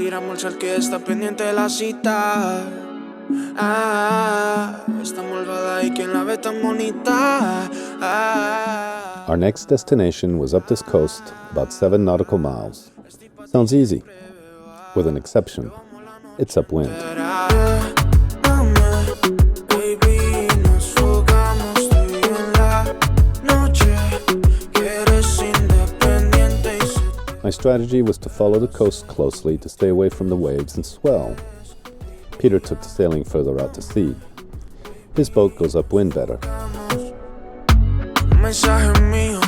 tiramos al que está pendiente de la cita. Está malvada y quien la ve tan bonita. Our next destination was up this coast, about 7 nautical miles. Sounds easy, with an exception. It's upwind. My strategy was to follow the coast closely to stay away from the waves and swell. Peter took to sailing further out to sea. His boat goes upwind better. Mensaje mío,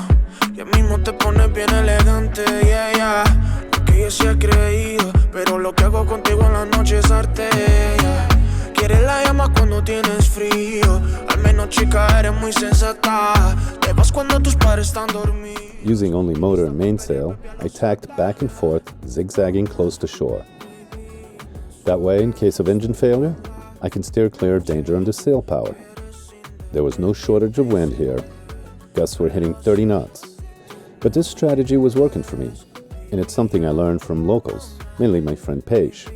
ya mismo te pones bien elegante, yeah, yeah. Porque yo sí he creído, pero lo que hago contigo en la noche es arte, yeah. Quieres la llama cuando tienes frío, al menos chica eres muy sensata. Te vas cuando tus padres están dormidos. Using only motor and mainsail, I tacked back and forth, zigzagging close to shore. That way, in case of engine failure, I can steer clear of danger under sail power. There was no shortage of wind here. Gusts were hitting 30 knots. But this strategy was working for me, and it's something I learned from locals, mainly my friend Paige.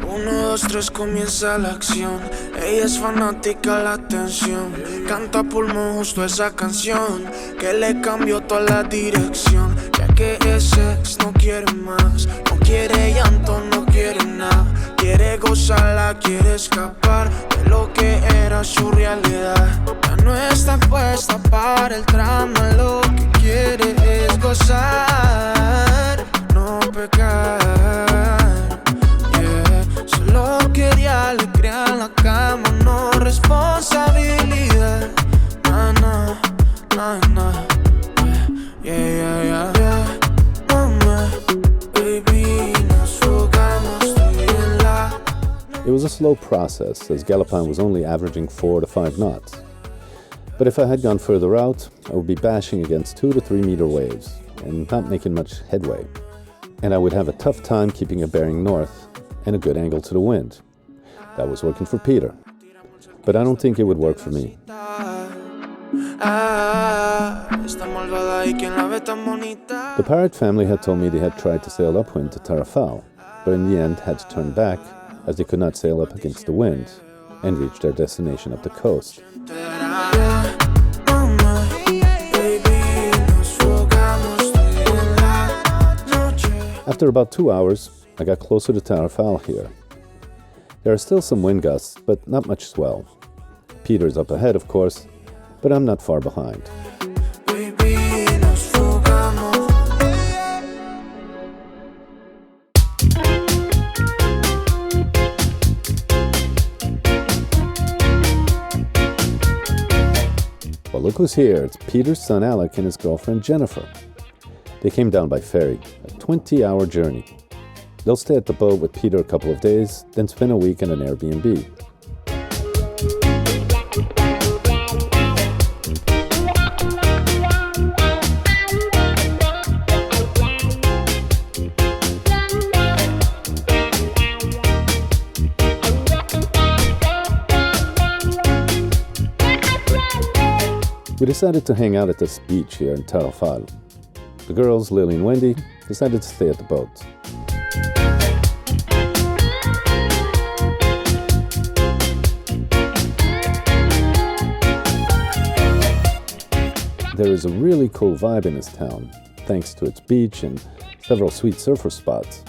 1, 2, 3, comienza la acción. Ella es fanática la atención. Canta pulmón justo esa canción que le cambió toda la dirección. Ya que ese ex no quiere más, no quiere llanto, no quiere nada. Quiere gozarla, quiere escapar de lo que era su realidad. Ya no está puesta para el drama, lo que quiere es gozar, no pecar. Solo quería alegría en la cama, no responsabilidad. Nah, nah, nah, nah. Yeah, yeah, yeah. Mama, baby, nos jugamos tú y en la. It was a slow process, as Galopin was only averaging 4 to 5 knots. But if I had gone further out, I would be bashing against 2 to 3 meter waves and not making much headway. And I would have a tough time keeping a bearing north and a good angle to the wind. That was working for Peter, but I don't think it would work for me. The pirate family had told me they had tried to sail upwind to Tarrafal, but in the end had to turn back as they could not sail up against the wind and reach their destination up the coast. After about 2 hours, I got closer to Tarrafal here. There are still some wind gusts, but not much swell. Peter's up ahead, of course, but I'm not far behind. Well, look who's here. It's Peter's son Alec and his girlfriend Jennifer. They came down by ferry, a 20-hour journey. They'll stay at the boat with Peter a couple of days, then spend a week in an Airbnb. We decided to hang out at this beach here in Tarrafal. The girls, Lily and Wendy, decided to stay at the boat. There is a really cool vibe in this town, thanks to its beach and several sweet surfer spots,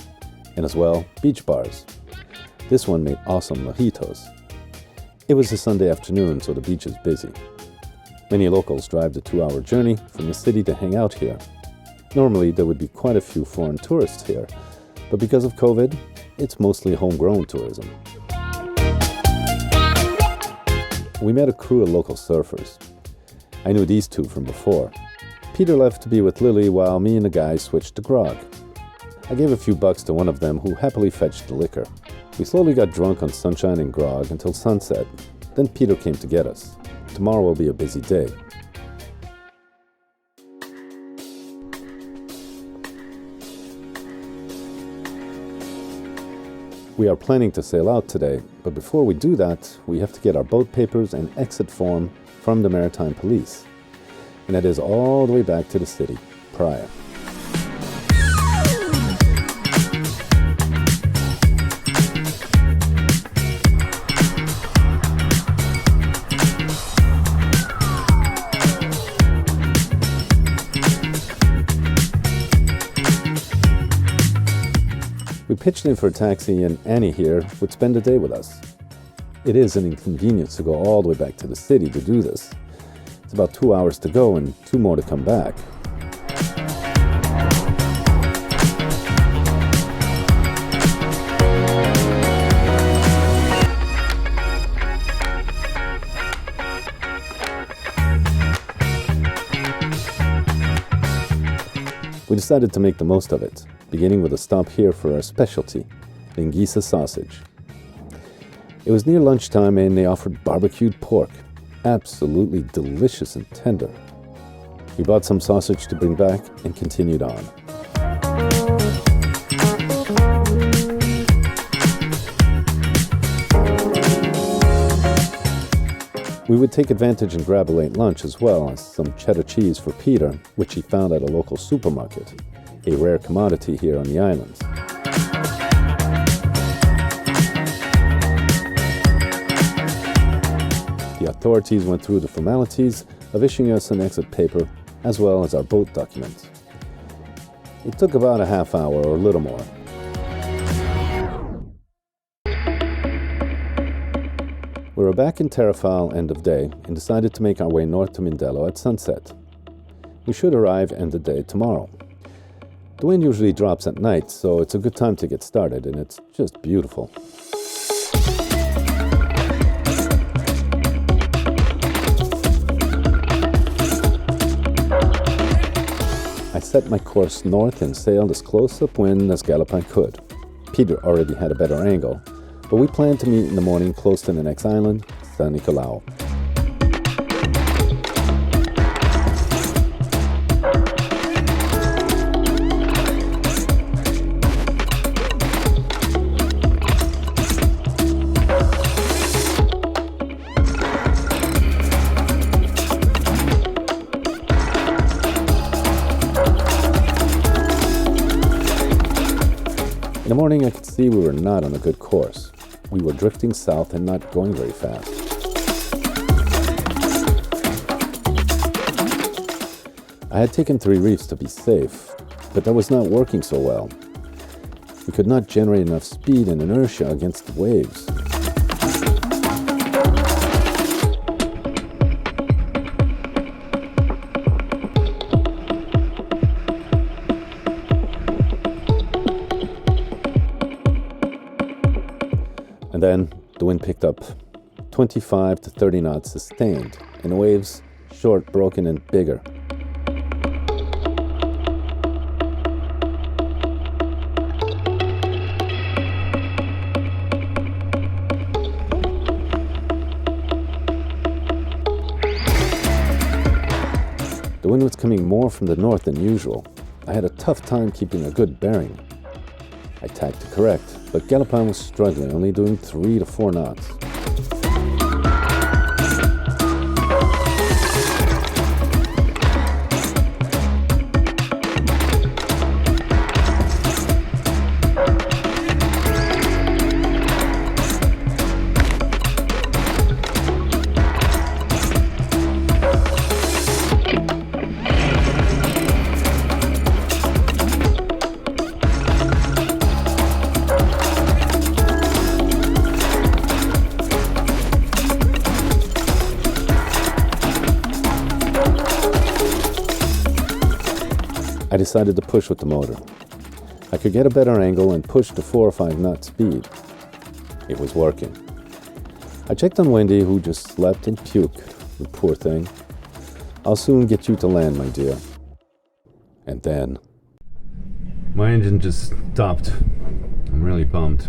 and as well, beach bars. This one made awesome mojitos. It was a Sunday afternoon, so the beach is busy. Many locals drive the 2-hour journey from the city to hang out here. Normally, there would be quite a few foreign tourists here, but because of COVID, it's mostly homegrown tourism. We met a crew of local surfers. I knew these two from before. Peter left to be with Lily while me and the guys switched to grog. I gave a few bucks to one of them who happily fetched the liquor. We slowly got drunk on sunshine and grog until sunset. Then Peter came to get us. Tomorrow will be a busy day. We are planning to sail out today, but before we do that, we have to get our boat papers and exit form from the Maritime Police. And that is all the way back to the city, Praia. We pitched in for a taxi and Annie here would spend the day with us. It is an inconvenience to go all the way back to the city to do this. It's about 2 hours to go and 2 more to come back. We decided to make the most of it, beginning with a stop here for our specialty, linguiça sausage. It was near lunchtime and they offered barbecued pork, absolutely delicious and tender. We bought some sausage to bring back and continued on. We would take advantage and grab a late lunch as well as some cheddar cheese for Peter, which he found at a local supermarket, a rare commodity here on the islands. The authorities went through the formalities of issuing us an exit paper as well as our boat documents. It took about a half hour or a little more. We were back in Tarrafal end of day and decided to make our way north to Mindelo at sunset. We should arrive end of day tomorrow. The wind usually drops at night, so it's a good time to get started, and it's just beautiful. I set my course north and sailed as close upwind as Galopin could. Peter already had a better angle, but we planned to meet in the morning close to the next island, San Nicolao. In the morning, I could see we were not on a good course. We were drifting south and not going very fast. I had taken 3 reefs to be safe, but that was not working so well. We could not generate enough speed and inertia against the waves. And then the wind picked up 25 to 30 knots sustained, and the waves short, broken, and bigger. The wind was coming more from the north than usual. I had a tough time keeping a good bearing. I tacked to correct, but Galopin was struggling, only doing 3 to 4 knots. I decided to push with the motor. I could get a better angle and push to 4 or 5 knot speed. It was working. I checked on Wendy, who just slept and puked, the poor thing. I'll soon get you to land, my dear. And then my engine just stopped. I'm really bummed.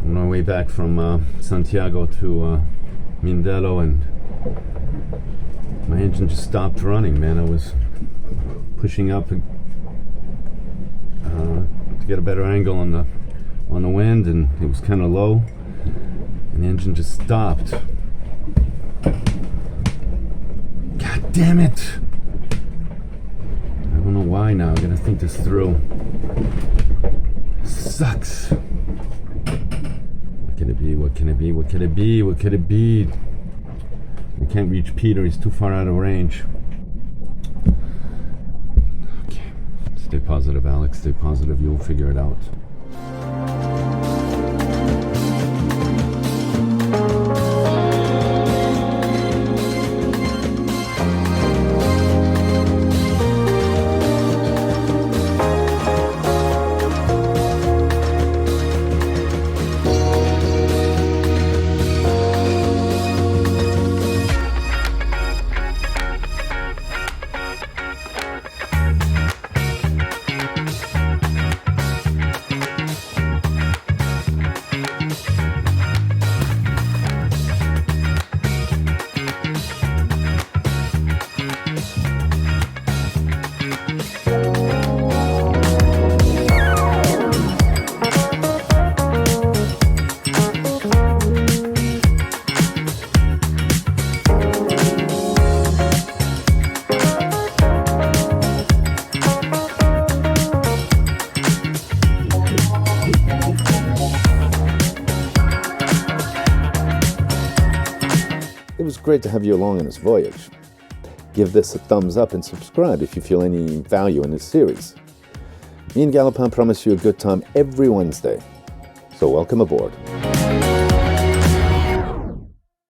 On our way back from Santiago to Mindelo, and my engine just stopped running, man. I was pushing up to get a better angle on the wind, and it was kind of low, and the engine just stopped. God damn it! I don't know why now. I gotta think this through. This sucks. What can it be? What can it be? What can it be? What could it be? We can't reach Peter. He's too far out of range. Stay positive, Alex. Stay positive. You'll figure it out. It was great to have you along on this voyage. Give this a thumbs up and subscribe if you feel any value in this series. Me and Galopin promise you a good time every Wednesday, so welcome aboard.